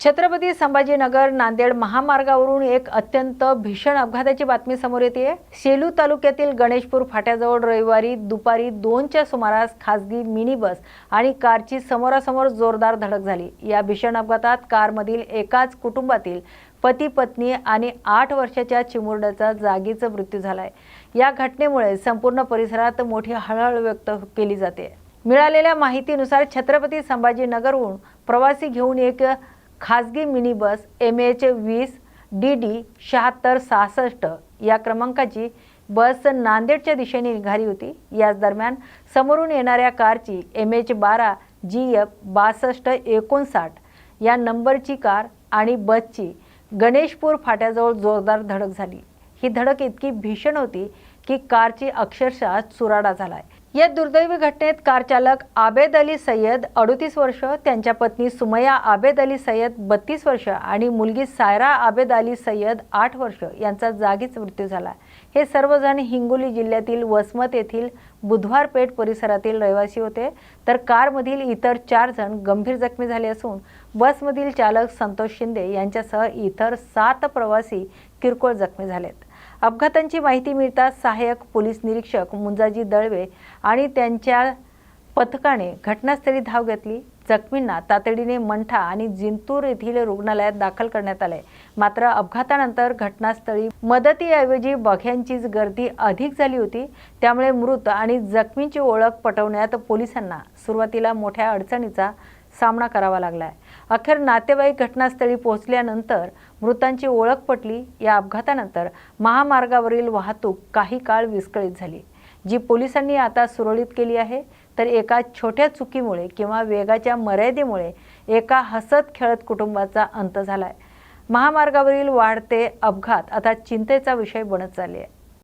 छत्रपती संभाजीनगर नांदेड महामार्गावरून एक अत्यंत भीषण अपघाताची बातमी समोर येते। सेलू तालुक्यातील गणेशपूर फाट्याजवळ रविवारी दुपारी 2च्या सुमारास खासगी मिनी बस आणि कारची समोरासमोर जोरदार धडक झाली। या भीषण अपघातात कारमधील एकाच कुटुंबातील पती पत्नी आणि 8 वर्षाच्या चिमुरड्याचा जागीच मृत्यू झालाय। या घटनेमुळे संपूर्ण परिसरात मोठी हळहळ व्यक्त केली जाते। मिळालेल्या माहितीनुसार छत्रपती संभाजीनगरहून प्रवासी घेऊन एक खासगी मिनी बस MH20 DD 7666 या क्रमांकाची बस नांदेडच्या दिशेने निघाली होती। याच दरम्यान समोरून येणाऱ्या कारची MH12 GF 6259 या नंबरची कार आणि बसची गणेशपूर फाट्याजवळ जोरदार धडक झाली। ही धडक इतकी भीषण होती की कारची अक्षरशः चुराडा झालाय। या दुर्दैवी घटनेत कार चालक आबेद अली सय्यद 38 वर्ष, त्यांच्या पत्नी सुमैया आबेद अली सय्यद 32 वर्ष आणि मुलगी सायरा आबेद अली सय्यद 8 वर्ष यांचा जागीच मृत्यू झाला। हे सर्वजण हिंगोली जिल्ह्यातील वसमत येथील बुधवार पेठ परिसरातील रहिवासी होते, तर कारमधील इतर 4 जण गंभीर जखमी झाले असून बसमधील चालक संतोष शिंदे यांच्यासह इतर 7 प्रवासी किरकोळ जखमी झालेत। अपघातांची माहिती मिळताच सहाय्यक पोलीस निरीक्षक मुंजाजी दळवे आणि त्यांच्या पथकाने घटनास्थळी धाव घेतली। जखमींना तातडीने मंठा आणि जिंतूर येथील रुग्णालयात दाखल करण्यात आले। मात्र अपघातानंतर घटनास्थळी मदतीऐवजी बघ्यांचीच गर्दी अधिक झाली होती, त्यामुळे मृत आणि जखमींची ओळख पटवण्यात पोलिसांना सुरुवातीला मोठ्या अडचणीचा सामना करावा लागला। अखेर नातेवाईक घटनास्थळी पोहोचल्यानंतर मृतांची ओळख पटली। या अपघातानंतर महामार्गावरील वाहतूक काही काळ विस्कळीत झाली, जी पोलिसांनी आता सुरळीत केली आहे। तर एका छोट्या चुकीमुळे किंवा वेगाच्या मर्यादेमुळे एका हसत खेळत कुटुंबाचा अंत झालाय। महामार्गावरील वाढते अपघात आता चिंतेचा विषय बनत चालले आहे।